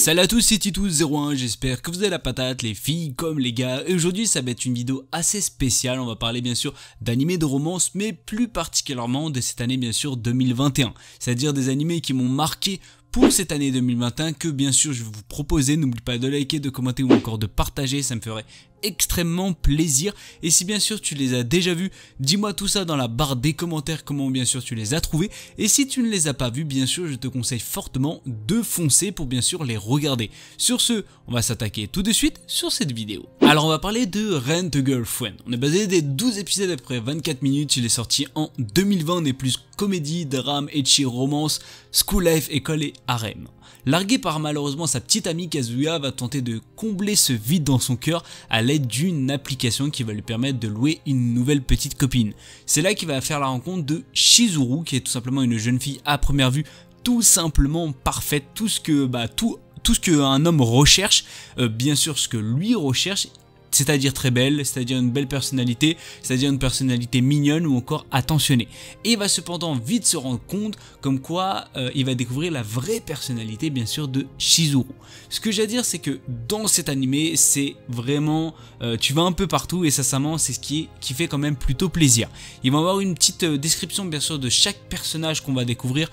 Salut à tous, c'est Titus01, j'espère que vous avez la patate, les filles comme les gars. Et aujourd'hui ça va être une vidéo assez spéciale, on va parler bien sûr d'animés de romance, mais plus particulièrement de cette année bien sûr 2021. C'est-à-dire des animés qui m'ont marqué pour cette année 2021 que bien sûr je vais vous proposer. N'oublie pas de liker, de commenter ou encore de partager, ça me ferait extrêmement plaisir. Et si bien sûr tu les as déjà vus, dis-moi tout ça dans la barre des commentaires, comment bien sûr tu les as trouvés. Et si tu ne les as pas vus, bien sûr je te conseille fortement de foncer pour bien sûr les regarder. Sur ce, on va s'attaquer tout de suite sur cette vidéo. Alors on va parler de Rent a Girlfriend. On est basé des 12 épisodes après 24 minutes, il est sorti en 2020, on est plus comédie, drame, ecchi, romance, school life, école et harem. Largué par malheureusement sa petite amie, Kazuya va tenter de combler ce vide dans son cœur à l'aide d'une application qui va lui permettre de louer une nouvelle petite copine. C'est là qu'il va faire la rencontre de Shizuru, qui est tout simplement une jeune fille à première vue tout simplement parfaite, tout ce que un homme recherche, bien sûr ce que lui recherche. C'est-à-dire très belle, c'est-à-dire une belle personnalité, c'est-à-dire une personnalité mignonne ou encore attentionnée. Et il va cependant vite se rendre compte comme quoi il va découvrir la vraie personnalité bien sûr de Shizuru. Ce que j'ai à dire c'est que dans cet animé c'est vraiment, tu vas un peu partout et sincèrement c'est ce qui fait quand même plutôt plaisir. Il va y avoir une petite description bien sûr de chaque personnage qu'on va découvrir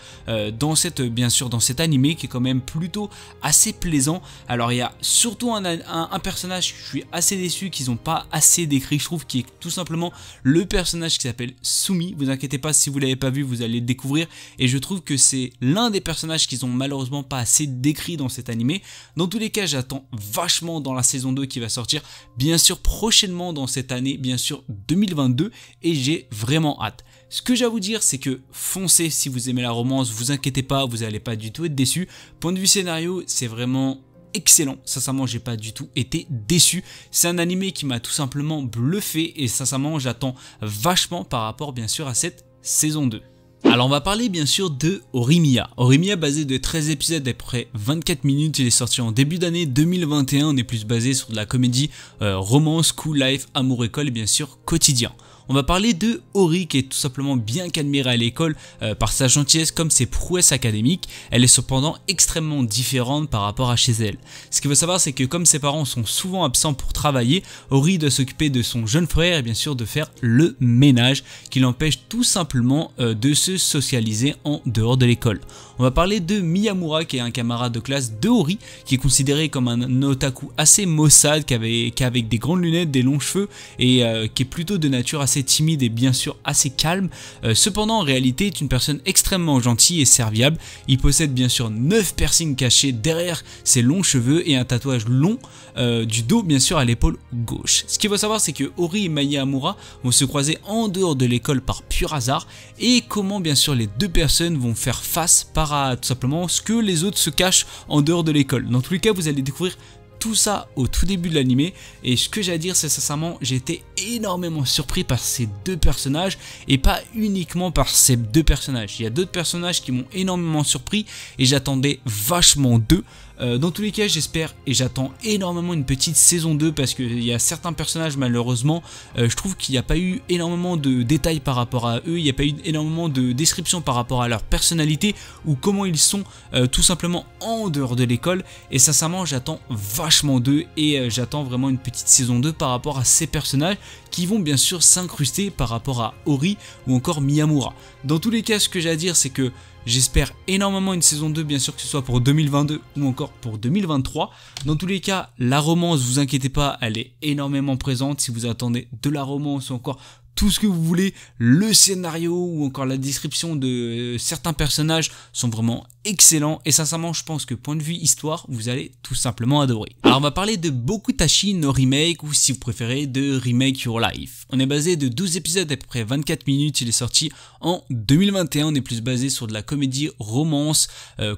dans cet animé qui est quand même plutôt assez plaisant. Alors il y a surtout un personnage que je suis assez déçu qu'ils n'ont pas assez décrit, je trouve, qui est tout simplement le personnage qui s'appelle Sumi. Vous inquiétez pas, si vous l'avez pas vu, vous allez le découvrir, et je trouve que c'est l'un des personnages qu'ils ont malheureusement pas assez décrit dans cet animé. Dans tous les cas, j'attends vachement dans la saison 2 qui va sortir bien sûr prochainement dans cette année, bien sûr 2022, et j'ai vraiment hâte. Ce que j'ai à vous dire, c'est que foncez si vous aimez la romance, vous inquiétez pas, vous allez pas du tout être déçu. Point de vue scénario, c'est vraiment excellent, sincèrement j'ai pas du tout été déçu. C'est un animé qui m'a tout simplement bluffé et sincèrement j'attends vachement par rapport bien sûr à cette saison 2. Alors on va parler bien sûr de Horimiya. Horimiya, basé de 13 épisodes d'après 24 minutes, il est sorti en début d'année 2021, on est plus basé sur de la comédie, romance, school life, amour école et bien sûr quotidien. On va parler de Ori qui est tout simplement bien qu'admirée à l'école par sa gentillesse comme ses prouesses académiques. Elle est cependant extrêmement différente par rapport à chez elle. Ce qu'il faut savoir c'est que comme ses parents sont souvent absents pour travailler, Ori doit s'occuper de son jeune frère et bien sûr de faire le ménage qui l'empêche tout simplement de se socialiser en dehors de l'école. On va parler de Miyamura qui est un camarade de classe de Ori qui est considéré comme un otaku assez maussade qui avec des grandes lunettes, des longs cheveux et qui est plutôt de nature assez timide et bien sûr assez calme. Cependant en réalité est une personne extrêmement gentille et serviable. Il possède bien sûr 9 piercings cachés derrière ses longs cheveux et un tatouage long du dos bien sûr à l'épaule gauche. Ce qu'il faut savoir c'est que Ori et Miyamura vont se croiser en dehors de l'école par pur hasard et comment bien sûr les deux personnes vont faire face par tout simplement ce que les autres se cachent en dehors de l'école. Dans tous les cas vous allez découvrir tout ça au tout début de l'animé et ce que j'ai à dire c'est sincèrement j'ai été énormément surpris par ces deux personnages et pas uniquement par ces deux personnages. Il y a d'autres personnages qui m'ont énormément surpris et j'attendais vachement d'eux. Dans tous les cas j'espère et j'attends énormément une petite saison 2 parce qu'il y a certains personnages malheureusement je trouve qu'il n'y a pas eu énormément de détails par rapport à eux, il n'y a pas eu énormément de descriptions par rapport à leur personnalité ou comment ils sont tout simplement en dehors de l'école et sincèrement j'attends vachement d'eux et j'attends vraiment une petite saison 2 par rapport à ces personnages qui vont bien sûr s'incruster par rapport à Ori ou encore Miyamura. Dans tous les cas ce que j'ai à dire c'est que j'espère énormément une saison 2 bien sûr que ce soit pour 2022 ou encore pour 2023. Dans tous les cas la romance vous inquiétez pas elle est énormément présente si vous attendez de la romance ou encore tout ce que vous voulez, le scénario ou encore la description de certains personnages sont vraiment excellents et sincèrement je pense que point de vue histoire vous allez tout simplement adorer. Alors on va parler de Bokutashi no Remake ou si vous préférez de Remake Your Life. On est basé de 12 épisodes à peu près 24 minutes, il est sorti en 2021, on est plus basé sur de la comédie, romance,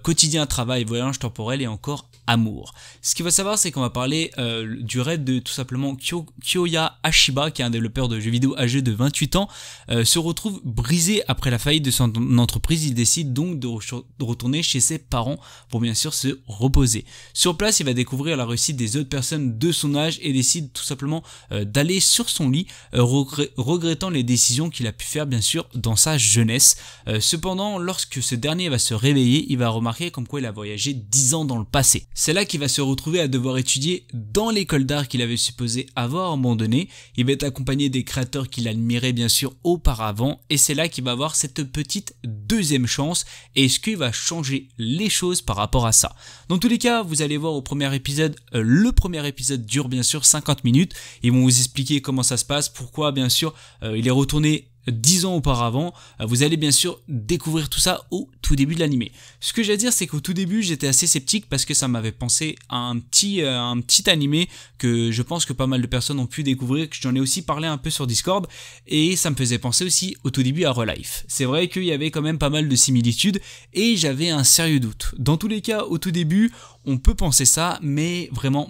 quotidien, travail, voyage temporel et encore amour. Ce qu'il faut savoir c'est qu'on va parler du raid de tout simplement Kyoya Ashiba qui est un développeur de jeux vidéo âgé de de 28 ans, se retrouve brisé après la faillite de son entreprise. Il décide donc de retourner chez ses parents pour bien sûr se reposer. Sur place, il va découvrir la réussite des autres personnes de son âge et décide tout simplement d'aller sur son lit, regrettant les décisions qu'il a pu faire bien sûr dans sa jeunesse. Cependant, lorsque ce dernier va se réveiller, il va remarquer comme quoi il a voyagé 10 ans dans le passé. C'est là qu'il va se retrouver à devoir étudier dans l'école d'art qu'il avait supposé avoir abandonné. Il va être accompagné des créateurs qu'il admirait bien sûr auparavant, et c'est là qu'il va avoir cette petite deuxième chance. Et est-ce qu'il va changer les choses par rapport à ça? Dans tous les cas, vous allez voir au premier épisode, le premier épisode dure bien sûr 50 minutes. Ils vont vous expliquer comment ça se passe, pourquoi bien sûr il est retourné 10 ans auparavant. Vous allez bien sûr découvrir tout ça au tout début de l'animé. Ce que j'ai à dire, c'est qu'au tout début j'étais assez sceptique parce que ça m'avait pensé à un petit animé que je pense que pas mal de personnes ont pu découvrir, que j'en ai aussi parlé un peu sur Discord, et ça me faisait penser aussi au tout début à Relife. C'est vrai qu'il y avait quand même pas mal de similitudes et j'avais un sérieux doute. Dans tous les cas, au tout début, on peut penser ça, mais vraiment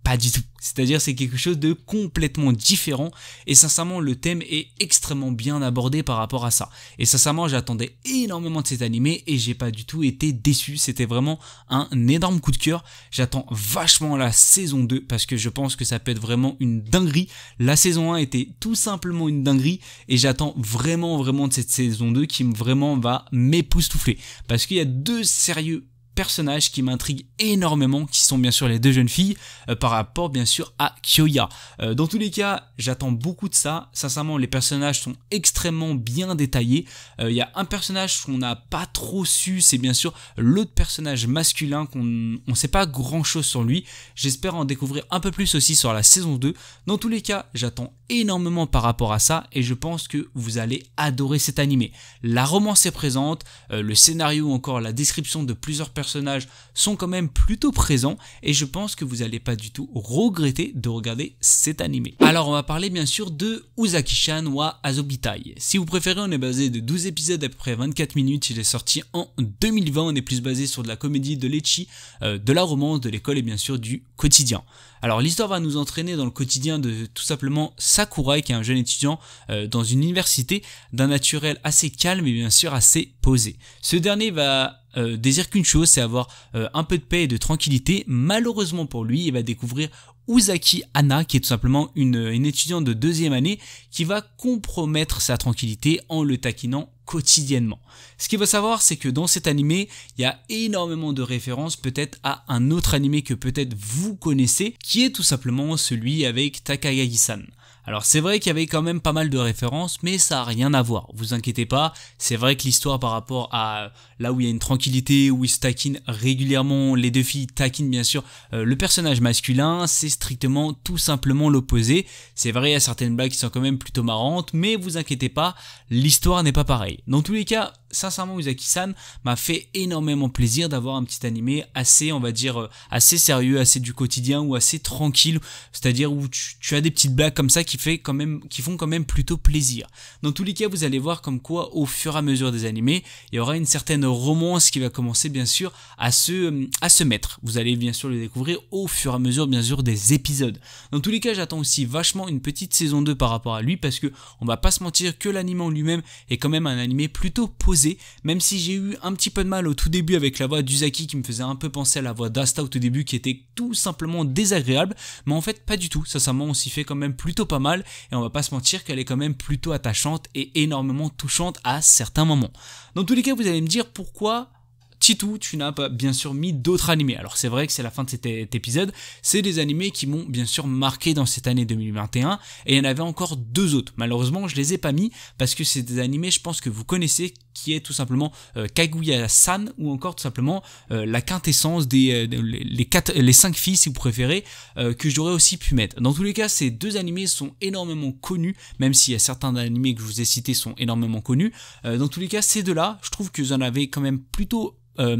pas du tout. C'est-à-dire c'est quelque chose de complètement différent et sincèrement le thème est extrêmement bien abordé par rapport à ça. Et sincèrement j'attendais énormément de cet animé et j'ai pas du tout été déçu. C'était vraiment un énorme coup de cœur. J'attends vachement la saison 2 parce que je pense que ça peut être vraiment une dinguerie. La saison 1 était tout simplement une dinguerie et j'attends vraiment de cette saison 2 qui vraiment va m'époustoufler. Parce qu'il y a deux sérieux personnages qui m'intriguent énormément, qui sont bien sûr les deux jeunes filles par rapport bien sûr à Kyoya. Dans tous les cas, j'attends beaucoup de ça. Sincèrement, les personnages sont extrêmement bien détaillés. Il y a un personnage qu'on n'a pas trop su, c'est bien sûr l'autre personnage masculin qu'on ne sait pas grand chose sur lui. J'espère en découvrir un peu plus aussi sur la saison 2. Dans tous les cas, j'attends énormément par rapport à ça et je pense que vous allez adorer cet animé. La romance est présente, le scénario ou encore la description de plusieurs personnages sont quand même plutôt présents et je pense que vous n'allez pas du tout regretter de regarder cet animé. Alors on va parler bien sûr de Uzaki-chan wa Asobitai. Si vous préférez, on est basé de 12 épisodes à peu près 24 minutes, il est sorti en 2020, on est plus basé sur de la comédie, de l'ecchi, de la romance, de l'école et bien sûr du quotidien. Alors l'histoire va nous entraîner dans le quotidien de tout simplement Sakurai, qui est un jeune étudiant dans une université d'un naturel assez calme et bien sûr assez posé. Ce dernier va désire qu'une chose, c'est avoir un peu de paix et de tranquillité. Malheureusement pour lui, il va découvrir Uzaki Hana, qui est tout simplement une étudiante de deuxième année qui va compromettre sa tranquillité en le taquinant quotidiennement. Ce qu'il faut savoir, c'est que dans cet animé, il y a énormément de références peut-être à un autre animé que peut-être vous connaissez, qui est tout simplement celui avec Takagagi-san. Alors c'est vrai qu'il y avait quand même pas mal de références, mais ça n'a rien à voir, vous inquiétez pas. C'est vrai que l'histoire par rapport à là où il y a une tranquillité, où ils se taquinent régulièrement, les deux filles taquinent bien sûr le personnage masculin, c'est strictement tout simplement l'opposé. C'est vrai, il y a certaines blagues qui sont quand même plutôt marrantes, mais vous inquiétez pas, l'histoire n'est pas pareille. Dans tous les cas, sincèrement, Uzaki-san m'a fait énormément plaisir d'avoir un petit animé assez, on va dire, assez sérieux, assez du quotidien ou assez tranquille, c'est-à-dire où tu as des petites blagues comme ça qui font quand même plutôt plaisir. Dans tous les cas, vous allez voir comme quoi au fur et à mesure des animés, il y aura une certaine romance qui va commencer bien sûr à se mettre. Vous allez bien sûr le découvrir au fur et à mesure bien sûr des épisodes. Dans tous les cas, j'attends aussi vachement une petite saison 2 par rapport à lui parce que on va pas se mentir que l'anime en lui-même est quand même un animé plutôt posé, même si j'ai eu un petit peu de mal au tout début avec la voix d'Uzaki qui me faisait un peu penser à la voix d'Asta au tout début qui était tout simplement désagréable, mais en fait pas du tout. Sincèrement, on s'y fait quand même plutôt pas mal et on va pas se mentir qu'elle est quand même plutôt attachante et énormément touchante à certains moments. Dans tous les cas, vous allez me dire pourquoi Titou, tu n'as pas bien sûr mis d'autres animés. Alors c'est vrai que c'est la fin de cet épisode, c'est des animés qui m'ont bien sûr marqué dans cette année 2021 et il y en avait encore deux autres. Malheureusement je les ai pas mis parce que c'est des animés je pense que vous connaissez, qui est tout simplement Kaguya-san ou encore tout simplement la quintessence les 5 filles si vous préférez, que j'aurais aussi pu mettre. Dans tous les cas, ces deux animés sont énormément connus, même s'il y a certains animés que je vous ai cités sont énormément connus. Dans tous les cas, ces deux-là, je trouve que vous en avez quand même plutôt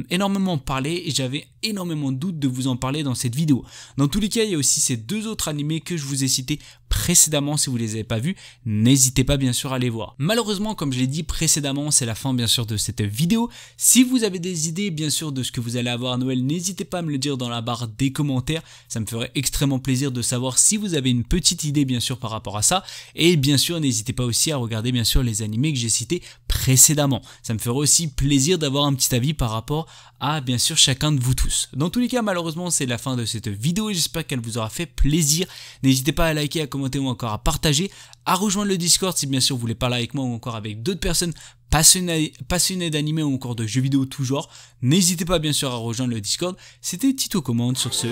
énormément parlé et j'avais énormément de doutes de vous en parler dans cette vidéo. Dans tous les cas, il y a aussi ces deux autres animés que je vous ai cités précédemment. Si vous les avez pas vus, n'hésitez pas bien sûr à les voir. Malheureusement, comme je l'ai dit précédemment, c'est la fin bien sûr de cette vidéo. Si vous avez des idées bien sûr de ce que vous allez avoir à Noël, n'hésitez pas à me le dire dans la barre des commentaires. Ça me ferait extrêmement plaisir de savoir si vous avez une petite idée bien sûr par rapport à ça. Et bien sûr, n'hésitez pas aussi à regarder bien sûr les animés que j'ai cités précédemment. Ça me ferait aussi plaisir d'avoir un petit avis par rapport à bien sûr chacun de vous tous. Dans tous les cas, malheureusement, c'est la fin de cette vidéo et j'espère qu'elle vous aura fait plaisir. N'hésitez pas à liker, à commenter ou encore à partager, à rejoindre le Discord si bien sûr vous voulez parler avec moi ou encore avec d'autres personnes passionnées d'anime ou encore de jeux vidéo tout genre. N'hésitez pas bien sûr à rejoindre le Discord. C'était Tito Commande sur ce.